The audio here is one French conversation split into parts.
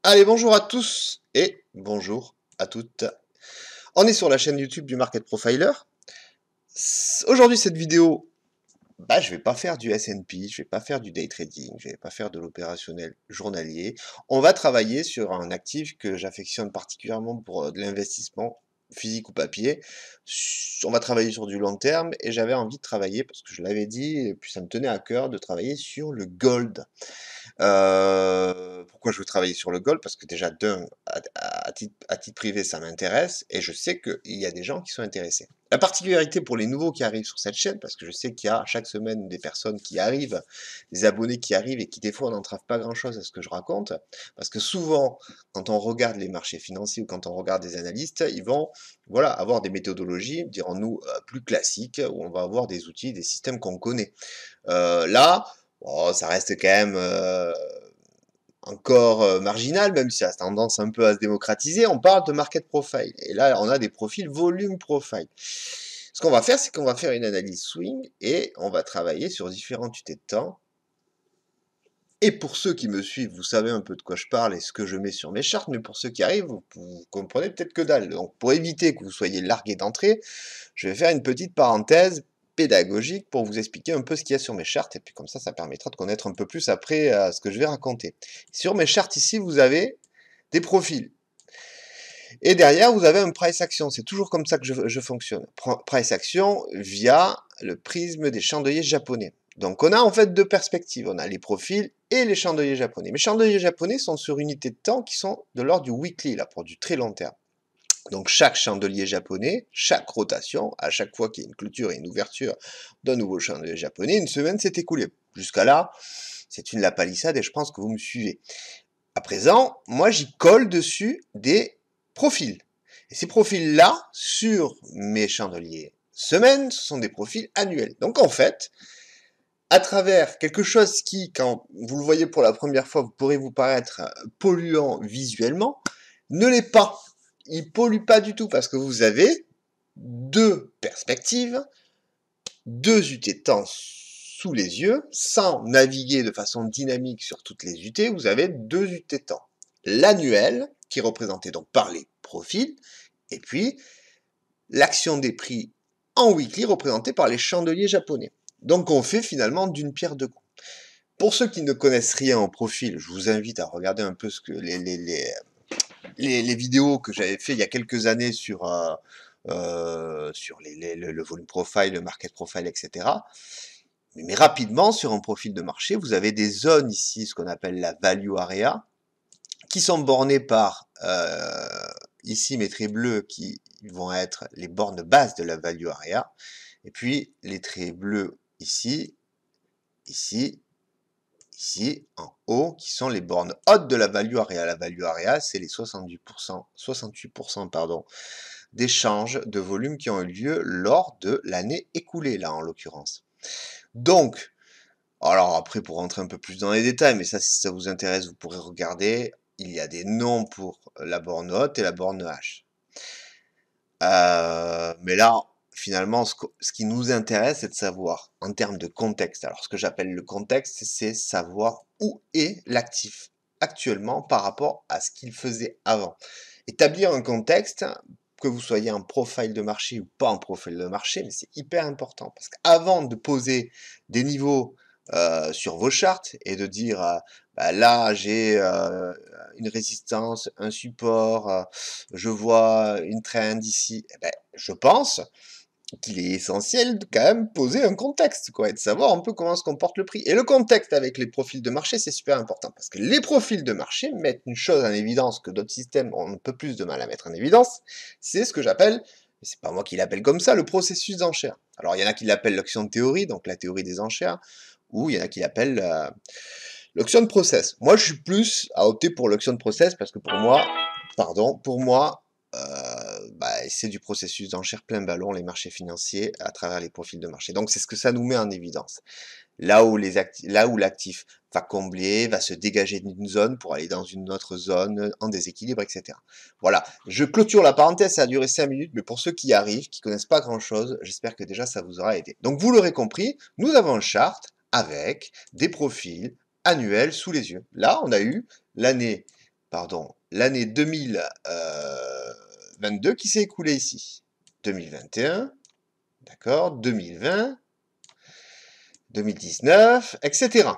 Allez, bonjour à tous et bonjour à toutes. On est sur la chaîne YouTube du Market Profiler. Aujourd'hui, cette vidéo, je vais pas faire du S&P, je vais pas faire du day trading, je vais pas faire de l'opérationnel journalier. On va travailler sur un actif que j'affectionne particulièrement pour de l'investissement physique ou papier. On va travailler sur du long terme et j'avais envie de travailler, parce que je l'avais dit, et puis ça me tenait à cœur de travailler sur le gold. Pourquoi je veux travailler sur le gold? Parce que déjà, à titre privé, ça m'intéresse, et je sais qu'il y a des gens qui sont intéressés. La particularité pour les nouveaux qui arrivent sur cette chaîne, parce que je sais qu'il y a chaque semaine des personnes qui arrivent, des abonnés qui arrivent, et qui des fois n'entravent pas grand-chose à ce que je raconte, parce que souvent, quand on regarde les marchés financiers ou quand on regarde des analystes, ils vont voilà, avoir des méthodologies, dirons-nous, plus classiques, où on va avoir des outils, des systèmes qu'on connaît. Là, bon, ça reste quand même encore marginal, même si ça a tendance un peu à se démocratiser. On parle de market profile. Et là, on a des profils volume profile. Ce qu'on va faire, c'est qu'on va faire une analyse swing et on va travailler sur différentes unités de temps. Et pour ceux qui me suivent, vous savez un peu de quoi je parle et ce que je mets sur mes chartes, mais pour ceux qui arrivent, vous comprenez peut-être que dalle. Donc pour éviter que vous soyez largué d'entrée, je vais faire une petite parenthèse pédagogique pour vous expliquer un peu ce qu'il y a sur mes chartes, et puis comme ça permettra de connaître un peu plus après ce que je vais raconter. Sur mes chartes ici, vous avez des profils. Et derrière, vous avez un price action. C'est toujours comme ça que je fonctionne. Price action via le prisme des chandeliers japonais. Donc on a en fait deux perspectives. On a les profils et les chandeliers japonais. Mais chandeliers japonais sont sur unités de temps qui sont de l'ordre du weekly, là, pour du très long terme. Donc chaque chandelier japonais, chaque rotation, à chaque fois qu'il y a une clôture et une ouverture d'un nouveau chandelier japonais, une semaine s'est écoulée. Jusqu'à là, c'est une lapalissade et je pense que vous me suivez. À présent, moi j'y colle dessus des profils. Et ces profils-là, sur mes chandeliers semaines, ce sont des profils annuels. Donc en fait, à travers quelque chose qui, quand vous le voyez pour la première fois, pourrait vous paraître polluant visuellement, ne l'est pas. Il pollue pas du tout parce que vous avez deux perspectives, deux UT de temps sous les yeux, sans naviguer de façon dynamique sur toutes les UT, vous avez deux UT de temps. L'annuel, qui est représenté donc par les profils, et puis l'action des prix en weekly, représentée par les chandeliers japonais. Donc on fait finalement d'une pierre deux coups. Pour ceux qui ne connaissent rien au profil, je vous invite à regarder un peu ce que les vidéos que j'avais fait il y a quelques années sur le volume profile, le market profile, etc. Mais rapidement, sur un profil de marché, vous avez des zones ici, ce qu'on appelle la value area, qui sont bornées par ici mes traits bleus qui vont être les bornes basses de la value area, et puis les traits bleus ici, ici, ici, en haut, qui sont les bornes hautes de la value area. La value area, c'est les 68% pardon, d'échanges de volume qui ont eu lieu lors de l'année écoulée, là, en l'occurrence. Donc, alors après, pour rentrer un peu plus dans les détails, mais ça, si ça vous intéresse, vous pourrez regarder, il y a des noms pour la borne haute et la borne H. Mais là, finalement, ce qui nous intéresse, c'est de savoir, en termes de contexte. Alors, ce que j'appelle le contexte, c'est savoir où est l'actif actuellement par rapport à ce qu'il faisait avant. Établir un contexte, que vous soyez en profil de marché ou pas en profil de marché, mais c'est hyper important. Parce qu'avant de poser des niveaux sur vos chartes et de dire là j'ai une résistance, un support, je vois une trend ici, eh ben, je pense qu'il est essentiel de quand même poser un contexte, quoi, et de savoir un peu comment se comporte le prix. Et le contexte avec les profils de marché, c'est super important, parce que les profils de marché mettent une chose en évidence que d'autres systèmes ont un peu plus de mal à mettre en évidence, c'est ce que j'appelle, c'est pas moi qui l'appelle comme ça, le processus d'enchère. Alors il y en a qui l'appellent l'auction de théorie, donc la théorie des enchères, ou il y en a qui l'appellent l'auction de process. Moi, je suis plus à opter pour l'auction de process parce que pour moi, c'est du processus d'enchère plein ballon, les marchés financiers, à travers les profils de marché. Donc, c'est ce que ça nous met en évidence. Là où l'actif va combler, va se dégager d'une zone pour aller dans une autre zone en déséquilibre, etc. Voilà. Je clôture la parenthèse, ça a duré 5 minutes, mais pour ceux qui arrivent, qui connaissent pas grand chose, j'espère que déjà ça vous aura aidé. Donc, vous l'aurez compris, nous avons un chart avec des profils annuels sous les yeux. Là, on a eu l'année pardon, l'année 2022 qui s'est écoulée ici. 2021, d'accord, 2020, 2019, etc.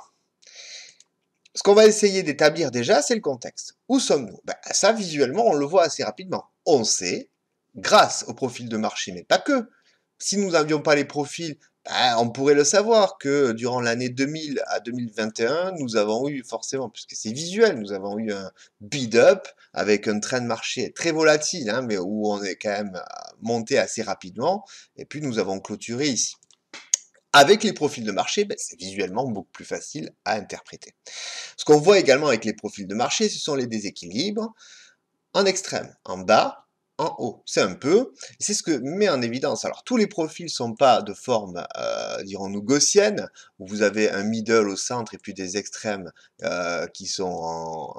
Ce qu'on va essayer d'établir déjà, c'est le contexte. Où sommes-nous? Ben, ça, visuellement, on le voit assez rapidement. On sait, grâce au profil de marché, mais pas que. Si nous n'avions pas les profils, ben, on pourrait le savoir que durant l'année 2000 à 2021, nous avons eu forcément, puisque c'est visuel, nous avons eu un bid-up avec un train de marché très volatile, hein, mais où on est quand même monté assez rapidement, et puis nous avons clôturé ici. Avec les profils de marché, ben, c'est visuellement beaucoup plus facile à interpréter. Ce qu'on voit également avec les profils de marché, ce sont les déséquilibres en extrême, en bas, en haut. C'est un peu, c'est ce que met en évidence. Alors, tous les profils sont pas de forme, dirons-nous, gaussienne, où vous avez un middle au centre et puis des extrêmes qui sont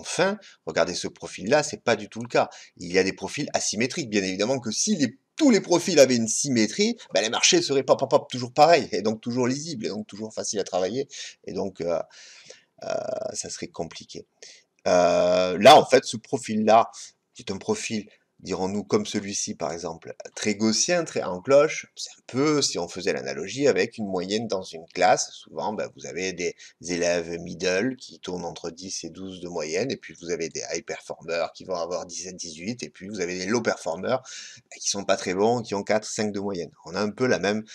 fins. Regardez ce profil-là, c'est pas du tout le cas. Il y a des profils asymétriques. Bien évidemment que si tous les profils avaient une symétrie, ben les marchés seraient pop, toujours pareils, et donc toujours lisibles, et donc toujours faciles à travailler, et donc ça serait compliqué. Là, en fait, ce profil-là, qui est un profil, dirons-nous, comme celui-ci, par exemple, très gaussien, très en cloche, c'est un peu, si on faisait l'analogie, avec une moyenne dans une classe. Souvent, ben, vous avez des élèves middle qui tournent entre 10 et 12 de moyenne, et puis vous avez des high performers qui vont avoir 17, 18, et puis vous avez des low performers qui sont pas très bons, qui ont 4, 5 de moyenne. On a un peu le même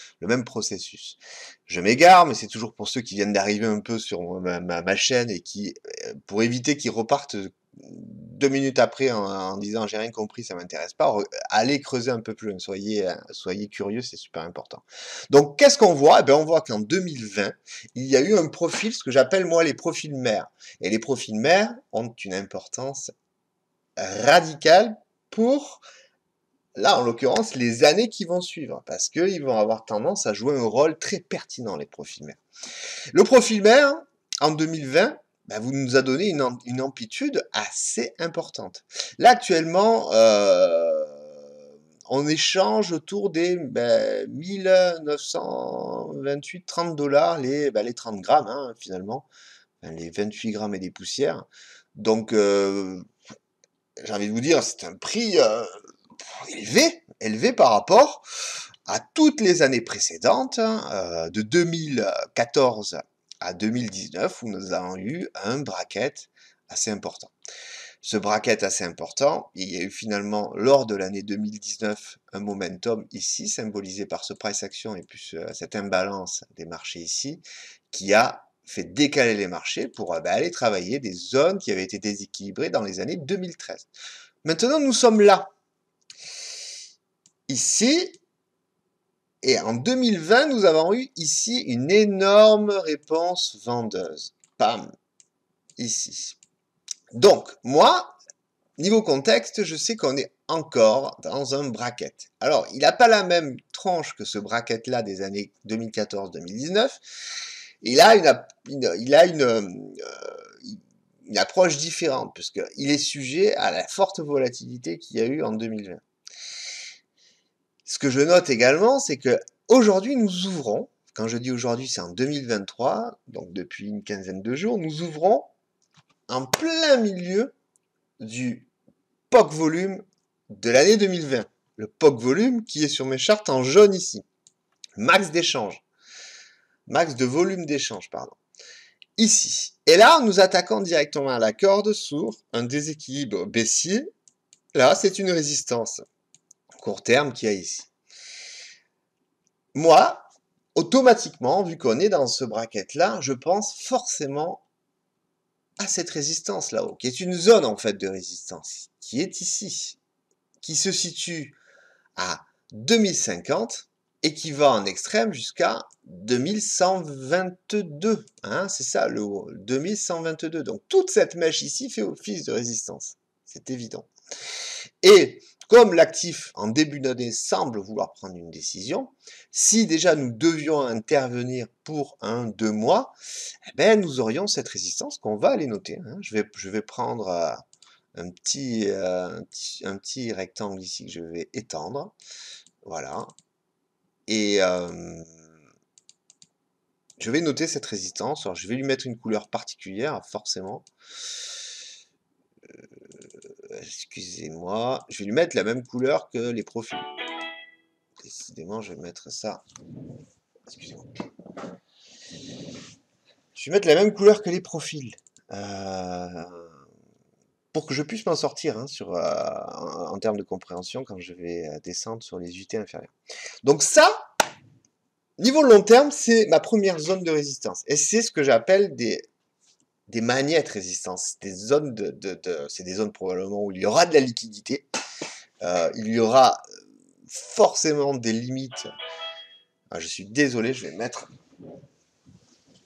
processus. Je m'égare, mais c'est toujours pour ceux qui viennent d'arriver un peu sur ma chaîne et qui, pour éviter qu'ils repartent 2 minutes après en disant j'ai rien compris, ça m'intéresse pas, allez creuser un peu plus loin, soyez curieux, c'est super important. Donc qu'est-ce qu'on voit? Eh bien, on voit qu'en 2020, il y a eu un profil, ce que j'appelle moi les profils mères. Et les profils mères ont une importance radicale pour, là, en l'occurrence, les années qui vont suivre, parce qu'ils vont avoir tendance à jouer un rôle très pertinent, les profils mères. Le profil mère, en 2020, bah, vous nous a donné une amplitude assez importante. Là, actuellement, on échange autour des 1928, 30 $, les 30 grammes, hein, finalement, les 28 grammes et des poussières. Donc, j'ai envie de vous dire, c'est un prix élevé par rapport à toutes les années précédentes, hein, de 2014 à 2019, où nous avons eu un bracket assez important. Ce bracket assez important, il y a eu finalement, lors de l'année 2019, un momentum ici, symbolisé par ce price action et puis cette imbalance des marchés ici, qui a fait décaler les marchés pour aller travailler des zones qui avaient été déséquilibrées dans les années 2013. Maintenant, nous sommes là. Ici, et en 2020, nous avons eu ici une énorme réponse vendeuse. Pam, ici. Donc, moi, niveau contexte, je sais qu'on est encore dans un bracket. Alors, il n'a pas la même tranche que ce bracket-là des années 2014-2019. Il a une approche différente, puisqu'il est sujet à la forte volatilité qu'il y a eu en 2020. Ce que je note également, c'est que aujourd'hui nous ouvrons, quand je dis aujourd'hui, c'est en 2023, donc depuis une quinzaine de jours, nous ouvrons en plein milieu du POC volume de l'année 2020. Le POC volume qui est sur mes chartes en jaune ici. Max d'échange. Max de volume d'échange, pardon. Ici. Et là, nous attaquons directement à la corde sur un déséquilibre baissier. Là, c'est une résistance court terme qu'il y a ici. Moi, automatiquement, vu qu'on est dans ce bracket-là, je pense forcément à cette résistance là-haut, qui est une zone en fait de résistance, qui est ici, qui se situe à 2050 et qui va en extrême jusqu'à 2122. Hein, c'est ça le haut, 2122. Donc toute cette mèche ici fait office de résistance. C'est évident. Et comme l'actif en début d'année semble vouloir prendre une décision, si déjà nous devions intervenir pour 1-2 mois, eh ben, nous aurions cette résistance qu'on va aller noter. Hein. Je vais prendre un petit rectangle ici que je vais étendre. Voilà. Et je vais noter cette résistance. Alors, je vais lui mettre une couleur particulière, forcément. excusez-moi, je vais lui mettre la même couleur que les profils. Décidément, je vais mettre ça. Excusez-moi. Je vais mettre la même couleur que les profils. Pour que je puisse m'en sortir hein, en termes de compréhension quand je vais descendre sur les unités inférieures. Donc ça, niveau long terme, c'est ma première zone de résistance. Et c'est ce que j'appelle des magnettes résistance. C'est des zones probablement où il y aura de la liquidité. Il y aura forcément des limites. Ah, je suis désolé, je vais mettre...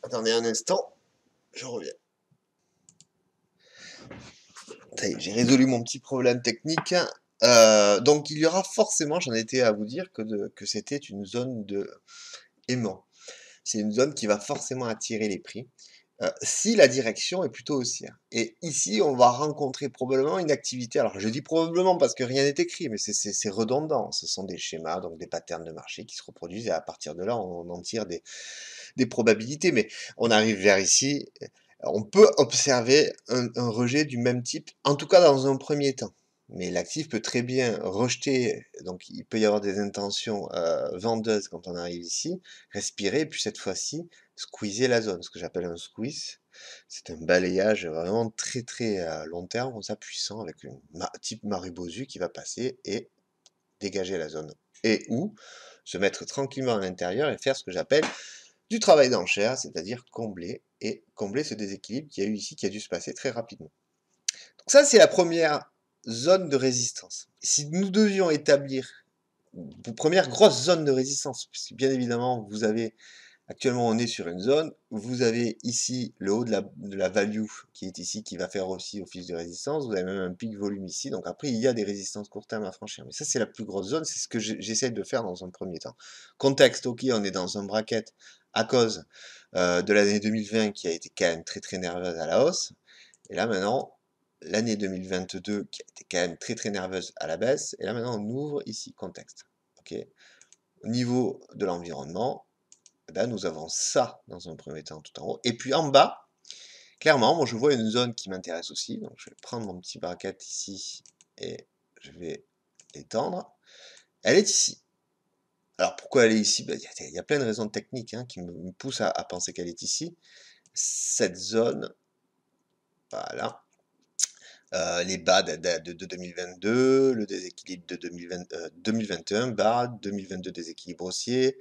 Attendez un instant, je reviens. Ça y est, j'ai résolu mon petit problème technique. Donc il y aura forcément, j'en étais à vous dire que c'était une zone de aimant. C'est une zone qui va forcément attirer les prix. Si la direction est plutôt haussière. Et ici, on va rencontrer probablement une activité. Alors, je dis probablement parce que rien n'est écrit, mais c'est redondant. Ce sont des schémas, donc des patterns de marché qui se reproduisent et à partir de là, on en tire des probabilités. Mais on arrive vers ici, on peut observer un rejet du même type, en tout cas dans un premier temps. Mais l'actif peut très bien rejeter, donc il peut y avoir des intentions vendeuses quand on arrive ici, respirer, puis cette fois-ci, squeezer la zone. Ce que j'appelle un squeeze, c'est un balayage vraiment très très long terme, comme ça, puissant, avec un type Marubozu qui va passer et dégager la zone. Et ou se mettre tranquillement à l'intérieur et faire ce que j'appelle du travail d'enchère, c'est-à-dire combler ce déséquilibre qu'il y a eu ici, qui a dû se passer très rapidement. Donc ça, c'est la première zone de résistance. Si nous devions établir une première grosse zone de résistance, puisque bien évidemment, vous avez, actuellement on est sur une zone, vous avez ici le haut de la value qui est ici, qui va faire aussi office de résistance, vous avez même un pic volume ici, donc après il y a des résistances court terme à franchir. Mais ça c'est la plus grosse zone, c'est ce que j'essaie de faire dans un premier temps. Contexte, ok, on est dans un bracket à cause de l'année 2020 qui a été quand même très très nerveuse à la hausse, et là maintenant, l'année 2022 qui a été quand même très très nerveuse à la baisse, et là maintenant on ouvre ici, contexte. Ok. Au niveau de l'environnement, ben, nous avons ça dans un premier temps tout en haut, et puis en bas, clairement, moi je vois une zone qui m'intéresse aussi, donc je vais prendre mon petit bracket ici, et je vais l'étendre. Elle est ici. Alors pourquoi elle est ici? Ben, il y a plein de raisons techniques hein, qui me poussent à penser qu'elle est ici. Cette zone, voilà, les bas de 2022, le déséquilibre de 2021, bas, 2022 déséquilibre haussier,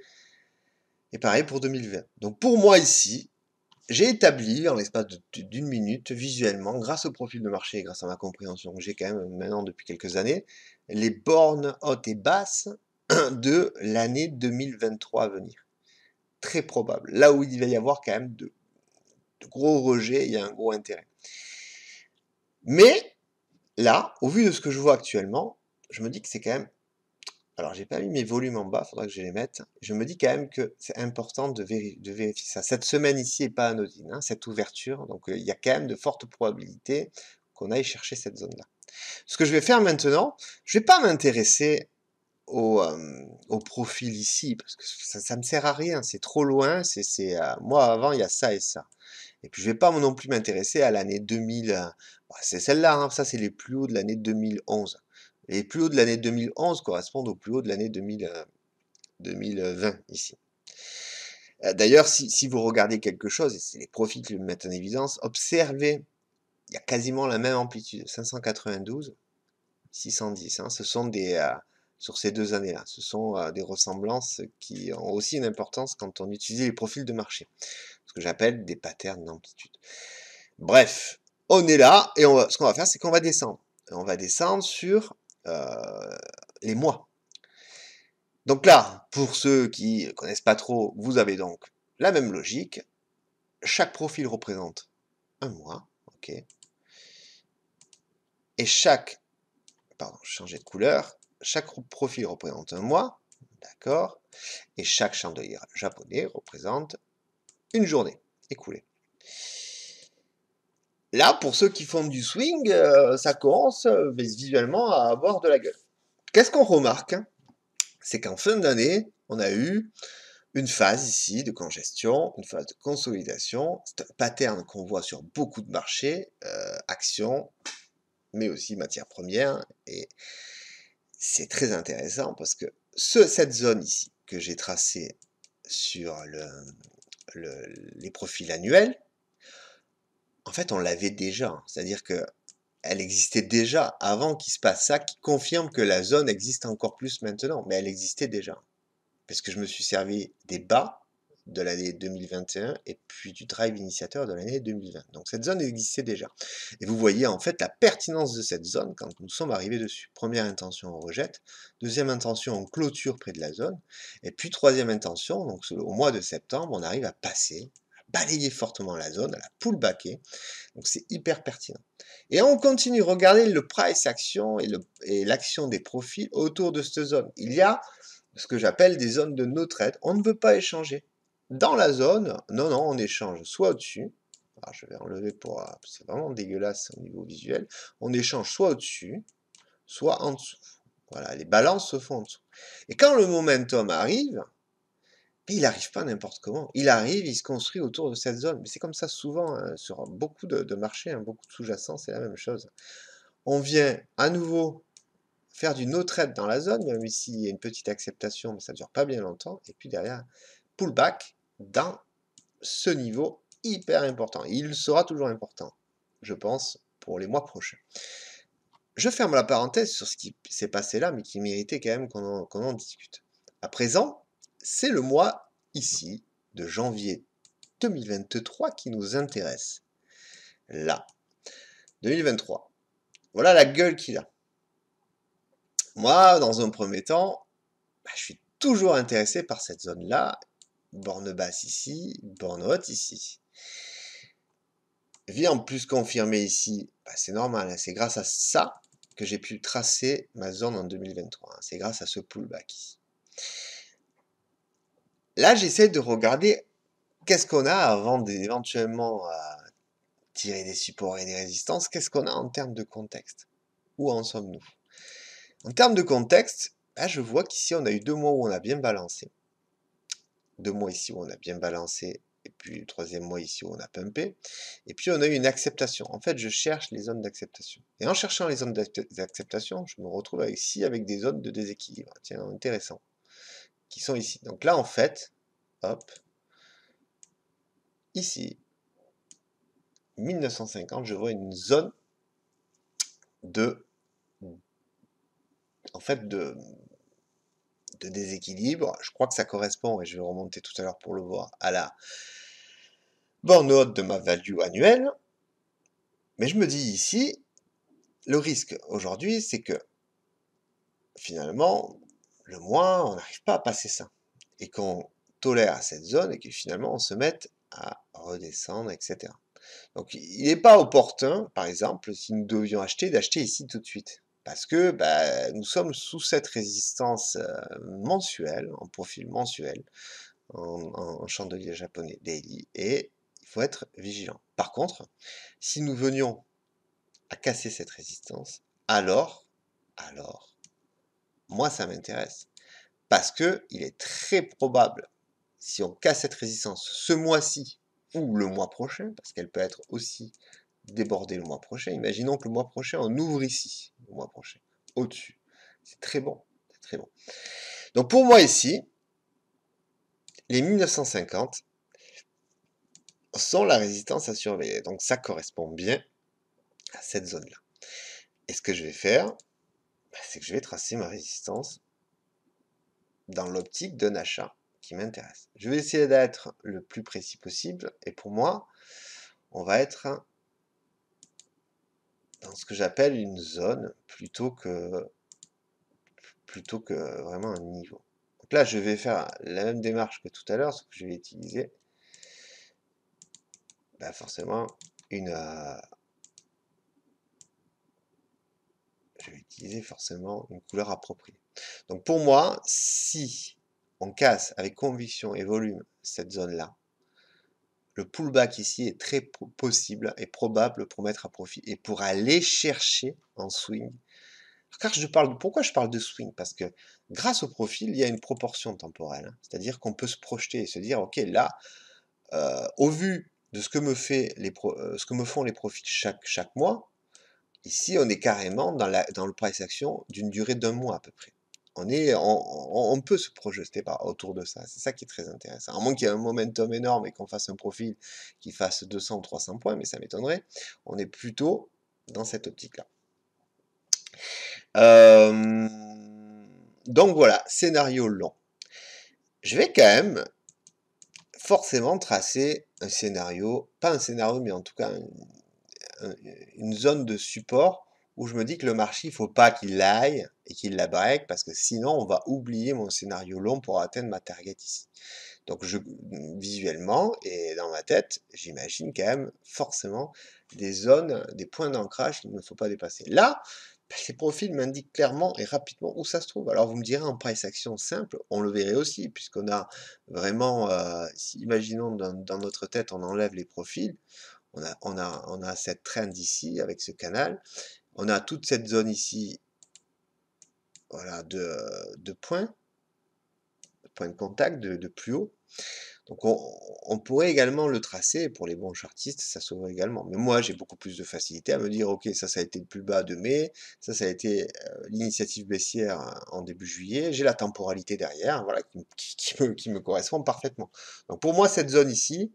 et pareil pour 2020. Donc pour moi ici, j'ai établi en l'espace d'une minute, visuellement, grâce au profil de marché et grâce à ma compréhension que j'ai quand même maintenant depuis quelques années, les bornes hautes et basses de l'année 2023 à venir. Très probable. Là où il va y avoir quand même de gros rejets, il y a un gros intérêt. Mais là, au vu de ce que je vois actuellement, je me dis que c'est quand même... Alors, j'ai pas mis mes volumes en bas, faudra que je les mette. Je me dis quand même que c'est important de vérifier ça. Cette semaine ici est pas anodine, hein, cette ouverture. Donc, il y a quand même de fortes probabilités qu'on aille chercher cette zone-là. Ce que je vais faire maintenant, je vais pas m'intéresser au profil ici, parce que ça me sert à rien, c'est trop loin. Moi, avant, il y a ça et ça. Et puis, je vais pas non plus m'intéresser à l'année 2000. C'est celle-là, hein, ça, c'est les plus hauts de l'année 2011. Les plus hauts de l'année 2011 correspondent aux plus hauts de l'année 2020, ici. D'ailleurs, si vous regardez quelque chose, et c'est les profils qui le mettent en évidence, observez, il y a quasiment la même amplitude, 592, 610. Hein, ce sont sur ces 2 années-là, ce sont des ressemblances qui ont aussi une importance quand on utilise les profils de marché. Ce que j'appelle des patterns d'amplitude. Bref, on est là, et ce qu'on va faire, c'est qu'on va descendre. On va descendre sur les mois. Donc là, pour ceux qui ne connaissent pas trop, vous avez donc la même logique. Chaque profil représente un mois, ok. Et pardon, je changeais de couleur. Chaque profil représente un mois, d'accord. Et chaque chandelier japonais représente une journée écoulée. Là, pour ceux qui font du swing, ça commence visuellement à avoir de la gueule. Qu'est-ce qu'on remarque? C'est qu'en fin d'année, on a eu une phase ici de congestion, une phase de consolidation. C'est un pattern qu'on voit sur beaucoup de marchés, actions, mais aussi matières premières. Et c'est très intéressant parce que cette zone ici que j'ai tracée sur les profils annuels, en fait, on l'avait déjà. C'est-à-dire que elle existait déjà avant qu'il se passe ça, qui confirme que la zone existe encore plus maintenant. Mais elle existait déjà. Parce que je me suis servi des bas de l'année 2021 et puis du drive initiateur de l'année 2020. Donc cette zone existait déjà. Et vous voyez en fait la pertinence de cette zone quand nous sommes arrivés dessus. Première intention, on rejette. Deuxième intention, on clôture près de la zone. Et puis troisième intention, donc au mois de septembre, on arrive à passer, à balayer fortement la zone, à la pullbacker. Donc c'est hyper pertinent. Et on continue, regardez le price action et l'action des profils autour de cette zone. Il y a ce que j'appelle des zones de no trade. On ne veut pas échanger. Dans la zone, non, on échange soit au-dessus, alors je vais enlever pour... c'est vraiment dégueulasse au niveau visuel, on échange soit au-dessus, soit en dessous. Voilà, les balances se font en dessous. Et quand le momentum arrive, il n'arrive pas n'importe comment. Il arrive, il se construit autour de cette zone. Mais c'est comme ça souvent, hein, sur beaucoup de marchés, hein, beaucoup de sous-jacents, c'est la même chose. On vient à nouveau faire du no trade dans la zone, même ici il y a une petite acceptation, mais ça ne dure pas bien longtemps. Et puis derrière, pullback dans ce niveau hyper important. Il sera toujours important, je pense, pour les mois prochains. Je ferme la parenthèse sur ce qui s'est passé là, mais qui méritait quand même qu'on en discute. À présent, c'est le mois ici de janvier 2023 qui nous intéresse. Là, 2023. Voilà la gueule qu'il a. Moi, dans un premier temps, je suis toujours intéressé par cette zone-là. Borne basse ici, borne haute ici. Vie en plus confirmée ici, c'est normal, hein, c'est grâce à ça que j'ai pu tracer ma zone en 2023. Hein, c'est grâce à ce pullback ici. Là, j'essaie de regarder qu'est-ce qu'on a avant d'éventuellement tirer des supports et des résistances. Qu'est-ce qu'on a en termes de contexte? Où en sommes-nous? En termes de contexte, là, je vois qu'ici, on a eu 2 mois où on a bien balancé. 2 mois ici où on a bien balancé. Et puis le troisième mois ici où on a pumpé. Et puis on a eu une acceptation. En fait, je cherche les zones d'acceptation. Et en cherchant les zones d'acceptation, je me retrouve ici avec des zones de déséquilibre. Tiens, intéressant. Qui sont ici. Donc là, en fait, hop, ici, 1950, je vois une zone de, en fait, de déséquilibre. Je crois que ça correspond, et je vais remonter tout à l'heure pour le voir, à la borne haute de ma value annuelle. Mais je me dis ici, le risque aujourd'hui, c'est que finalement, le mois, on n'arrive pas à passer ça. Et qu'on tolère cette zone et que finalement, on se mette à redescendre, etc. Donc, il n'est pas opportun, par exemple, si nous devions acheter, d'acheter ici tout de suite. Parce que nous sommes sous cette résistance mensuelle, en profil mensuel, en chandelier japonais daily, et il faut être vigilant. Par contre, si nous venions à casser cette résistance, alors, moi ça m'intéresse. Parce que il est très probable, si on casse cette résistance ce mois-ci ou le mois prochain, parce qu'elle peut être aussi débordée le mois prochain, imaginons que le mois prochain, on ouvre ici, le mois prochain, au-dessus. C'est très bon, c'est très bon. Donc pour moi ici, les 1950 sont la résistance à surveiller. Donc ça correspond bien à cette zone-là. Et ce que je vais faire, c'est que je vais tracer ma résistance dans l'optique d'un achat qui m'intéresse. Je vais essayer d'être le plus précis possible, et pour moi, on va être dans ce que j'appelle une zone plutôt que vraiment un niveau. Donc là, je vais faire la même démarche que tout à l'heure, sauf que je vais utiliser forcément je vais utiliser forcément une couleur appropriée. Donc pour moi, si on casse avec conviction et volume cette zone-là, le pullback ici est très possible et probable pour mettre à profit et pour aller chercher en swing. Car pourquoi je parle de swing? Parce que grâce au profil, il y a une proportion temporelle. Hein. C'est-à-dire qu'on peut se projeter et se dire, ok, là, au vu de ce que me font les profils chaque mois, Ici, on est carrément dans le price action d'une durée d'1 mois à peu près. On peut se projeter autour de ça. C'est ça qui est très intéressant. À moins qu'il y ait un momentum énorme et qu'on fasse un profil qui fasse 200 ou 300 points, mais ça m'étonnerait. On est plutôt dans cette optique-là. Donc voilà, scénario long. Je vais quand même forcément tracer un scénario, pas un scénario, mais en tout cas une zone de support où je me dis que le marché, il ne faut pas qu'il aille et qu'il la break, parce que sinon, on va oublier mon scénario long pour atteindre ma target ici. Donc, visuellement et dans ma tête, j'imagine quand même forcément des zones, des points d'ancrage qu'il ne faut pas dépasser. Là, ces profils m'indiquent clairement et rapidement où ça se trouve. Alors, vous me direz en price action simple, on le verrait aussi, puisqu'on a vraiment, imaginons dans notre tête, on enlève les profils, on a cette trend ici avec ce canal. On a toute cette zone ici, voilà, de points de contact de plus haut. Donc on pourrait également le tracer, pour les bons chartistes, ça s'ouvre également. Mais moi, j'ai beaucoup plus de facilité à me dire, ok, ça a été le plus bas de mai, ça a été l'initiative baissière en début juillet, j'ai la temporalité derrière, voilà, qui me correspond parfaitement. Donc pour moi, cette zone ici,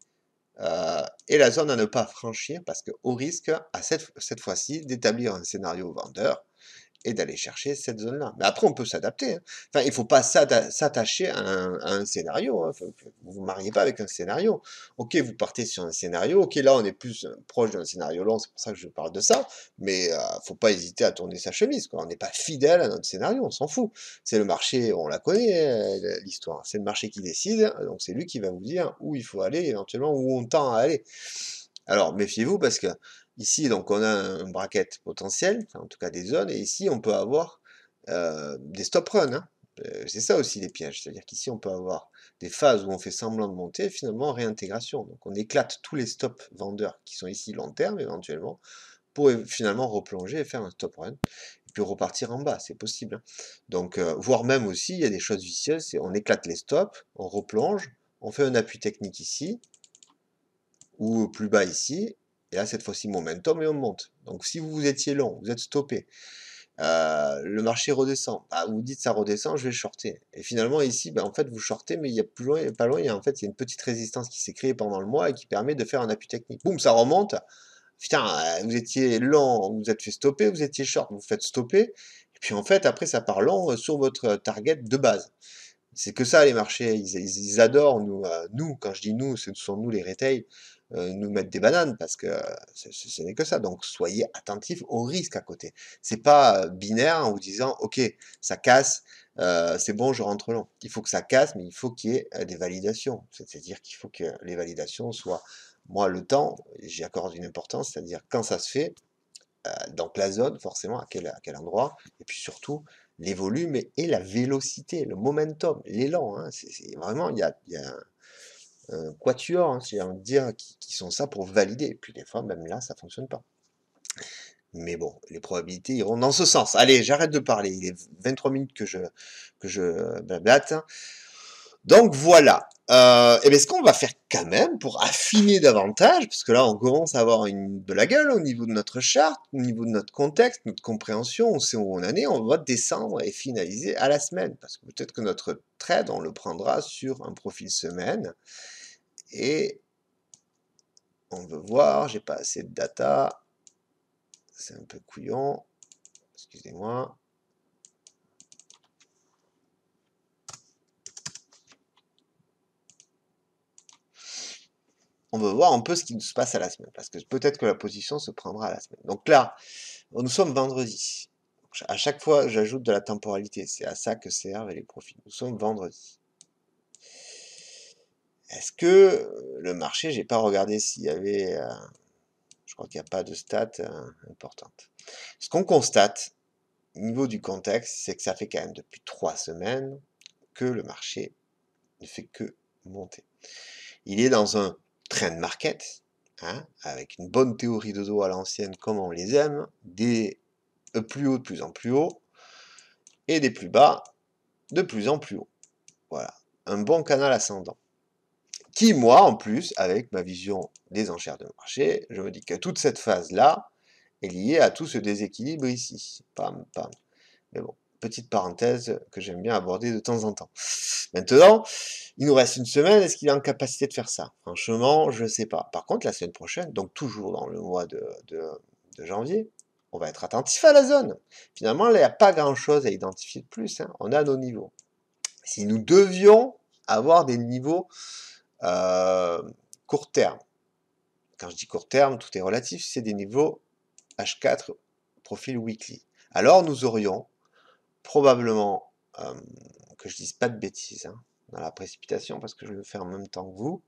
et la zone à ne pas franchir, parce qu'au risque, cette fois-ci, d'établir un scénario vendeur et d'aller chercher cette zone-là. Mais après, on peut s'adapter, hein. Enfin, il ne faut pas s'attacher à un scénario, hein. Vous ne vous mariez pas avec un scénario. Ok, vous partez sur un scénario. Ok, là, on est plus proche d'un scénario long, c'est pour ça que je parle de ça. Mais il ne faut pas hésiter à tourner sa chemise, quoi. On n'est pas fidèle à notre scénario, on s'en fout. C'est le marché, on la connaît, l'histoire. C'est le marché qui décide, donc c'est lui qui va vous dire où il faut aller, éventuellement où on tend à aller. Alors, méfiez-vous parce que ici, donc, on a un bracket potentiel, enfin, en tout cas des zones, et ici, on peut avoir des stop runs, hein. C'est ça aussi les pièges, c'est-à-dire qu'ici, on peut avoir des phases où on fait semblant de monter, et finalement, réintégration. Donc, on éclate tous les stop vendeurs qui sont ici long terme, éventuellement, pour finalement replonger et faire un stop run, et puis repartir en bas, c'est possible, hein. Donc, voire même aussi, il y a des choses vicieuses, on éclate les stops, on replonge, on fait un appui technique ici, ou plus bas ici, et là cette fois-ci momentum et on monte. Donc si vous étiez long, vous êtes stoppé, le marché redescend, bah, vous dites ça redescend, je vais shorter. Et finalement ici, bah, en fait vous shortez, mais il y a plus loin, pas loin, en fait il y a une petite résistance qui s'est créée pendant le mois et qui permet de faire un appui technique. Boum, ça remonte. Putain, vous étiez long, vous êtes fait stopper, vous étiez short, vous faites stopper, et puis en fait après ça part long sur votre target de base. C'est que ça les marchés, ils adorent nous, quand je dis nous, ce sont nous les retail, nous mettre des bananes parce que ce n'est que ça. Donc soyez attentifs au risque à côté. C'est pas binaire en vous disant ok, ça casse, c'est bon, je rentre long. Il faut que ça casse, mais il faut qu'il y ait des validations. C'est-à-dire qu'il faut que les validations soient, moi le temps, j'y accorde une importance, c'est-à-dire quand ça se fait, donc la zone, forcément, à quel endroit, et puis surtout les volumes et la vélocité, le momentum, l'élan, hein, c'est vraiment, il y a un quatuor, hein, si j'ai envie de dire, qui sont ça pour valider. Et puis des fois, même là, ça fonctionne pas. Mais bon, les probabilités iront dans ce sens. Allez, j'arrête de parler. Il est 23 minutes que je blablate. Donc voilà. Et bien ce qu'on va faire quand même pour affiner davantage, parce que là on commence à avoir de la gueule au niveau de notre charte, au niveau de notre contexte, notre compréhension, on sait où on en est, on va descendre et finaliser à la semaine, parce que peut-être que notre trade on le prendra sur un profil semaine, et on veut voir, j'ai pas assez de data, c'est un peu couillon, excusez-moi. On veut voir un peu ce qui se passe à la semaine, parce que peut-être que la position se prendra à la semaine. Donc là, nous sommes vendredi. À chaque fois, j'ajoute de la temporalité. C'est à ça que servent les profils. Nous sommes vendredi. Est-ce que le marché, j'ai pas regardé s'il y avait... je crois qu'il n'y a pas de stats importantes. Ce qu'on constate, au niveau du contexte, c'est que ça fait quand même depuis 3 semaines que le marché ne fait que monter. Il est dans un trend market, hein, avec une bonne théorie de dos à l'ancienne comme on les aime, des plus hauts de plus en plus haut, et des plus bas de plus en plus haut. Voilà, un bon canal ascendant. Qui, moi, en plus, avec ma vision des enchères de marché, je me dis que toute cette phase-là est lié à tout ce déséquilibre ici. Pam, pam. Mais bon, petite parenthèse que j'aime bien aborder de temps en temps. Maintenant, il nous reste une semaine, est-ce qu'il est en capacité de faire ça? Franchement, je ne sais pas. Par contre, la semaine prochaine, donc toujours dans le mois de janvier, on va être attentif à la zone. Finalement, là, il n'y a pas grand-chose à identifier de plus, hein. On a nos niveaux. Si nous devions avoir des niveaux court terme, quand je dis court terme, tout est relatif, c'est des niveaux H4 profil weekly. Alors nous aurions probablement, que je dise pas de bêtises, hein, dans la précipitation, parce que je le fais en même temps que vous,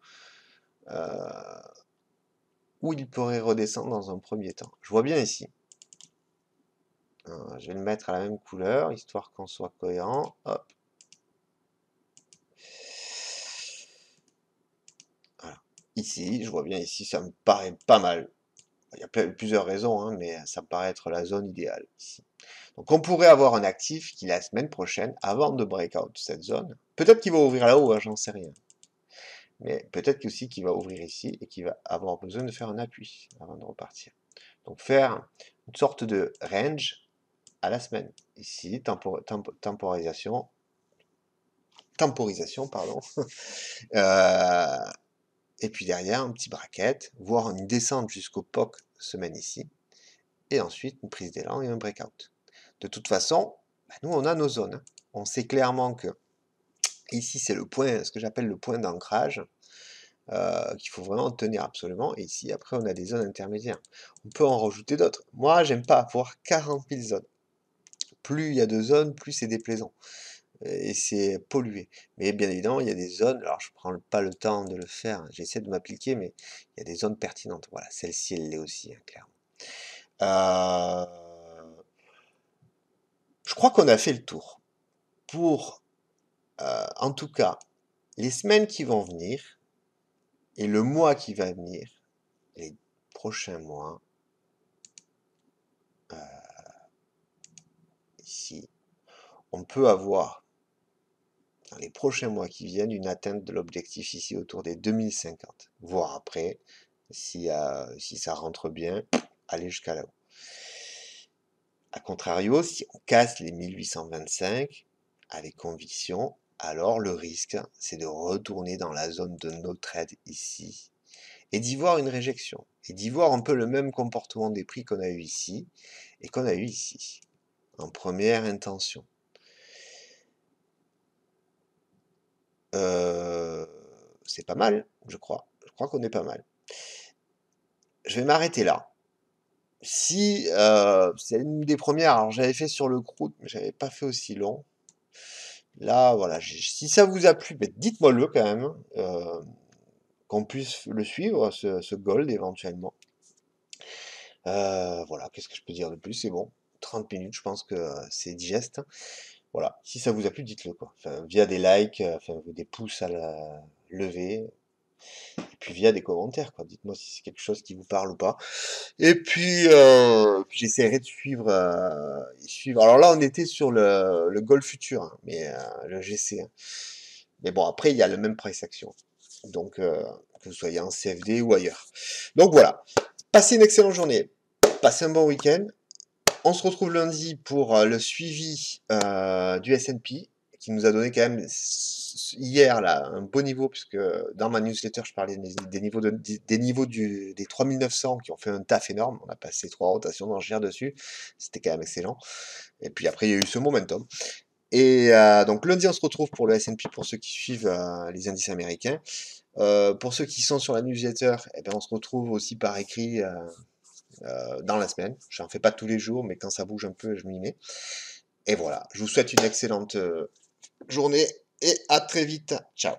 où il pourrait redescendre dans un premier temps. Je vois bien ici. Je vais le mettre à la même couleur, histoire qu'on soit cohérent. Hop. Voilà. Ici, je vois bien ici, ça me paraît pas mal. Il y a plusieurs raisons, hein, mais ça me paraît être la zone idéale ici. Donc on pourrait avoir un actif qui la semaine prochaine, avant de break out cette zone, peut-être qu'il va ouvrir là-haut, hein, j'en sais rien. Mais peut-être aussi qu'il va ouvrir ici et qu'il va avoir besoin de faire un appui avant de repartir. Donc faire une sorte de range à la semaine. Ici, temporisation, pardon. Et puis derrière, un petit bracket, voire une descente jusqu'au POC semaine ici. Et ensuite, une prise d'élan et un breakout. De toute façon, bah, nous, on a nos zones, hein. On sait clairement que ici, c'est le point, ce que j'appelle le point d'ancrage, qu'il faut vraiment tenir absolument. Et ici, après, on a des zones intermédiaires. On peut en rajouter d'autres. Moi, j'aime pas avoir 40 000 zones. Plus il y a de zones, plus c'est déplaisant. Et c'est pollué. Mais bien évidemment, il y a des zones, alors je prends pas le temps de le faire, j'essaie de m'appliquer, mais il y a des zones pertinentes. Voilà, celle-ci, elle l'est aussi, hein, clairement. Je crois qu'on a fait le tour. Pour, en tout cas, les semaines qui vont venir, et le mois qui va venir, les prochains mois, ici, on peut avoir, dans les prochains mois qui viennent, une atteinte de l'objectif ici autour des 2050. Voire après, si ça rentre bien, aller jusqu'à là-haut. A contrario, si on casse les 1825 avec conviction, alors le risque, c'est de retourner dans la zone de no trade ici, et d'y voir une réjection, et d'y voir un peu le même comportement des prix qu'on a eu ici, et qu'on a eu ici, en première intention. C'est pas mal, je crois. Je crois qu'on est pas mal. Je vais m'arrêter là. Si c'est une des premières, alors j'avais fait sur le crude, mais j'avais pas fait aussi long. Là, voilà, si ça vous a plu, dites-moi-le quand même, qu'on puisse le suivre, ce gold éventuellement. Voilà, qu'est-ce que je peux dire de plus? C'est bon, 30 minutes, je pense que c'est digeste. Voilà, si ça vous a plu, dites-le quoi. Enfin, via des likes, enfin, des pouces à la lever, et puis via des commentaires, quoi. Dites-moi si c'est quelque chose qui vous parle ou pas. Et puis j'essaierai de suivre. Alors là, on était sur le Gold Futur, hein, mais le GC, hein. Mais bon, après, il y a le même price action. Donc, que vous soyez en CFD ou ailleurs. Donc voilà. Passez une excellente journée. Passez un bon week-end. On se retrouve lundi pour le suivi du S&P, qui nous a donné quand même hier là un beau niveau, puisque dans ma newsletter je parlais des niveaux, des 3900 qui ont fait un taf énorme. On a passé 3 rotations dans le GR dessus, c'était quand même excellent. Et puis après il y a eu ce momentum. Et donc lundi on se retrouve pour le S&P pour ceux qui suivent les indices américains. Pour ceux qui sont sur la newsletter, eh ben, on se retrouve aussi par écrit dans la semaine. J'en fais pas tous les jours, mais quand ça bouge un peu, je m'y mets. Et voilà, je vous souhaite une excellente journée et à très vite. Ciao.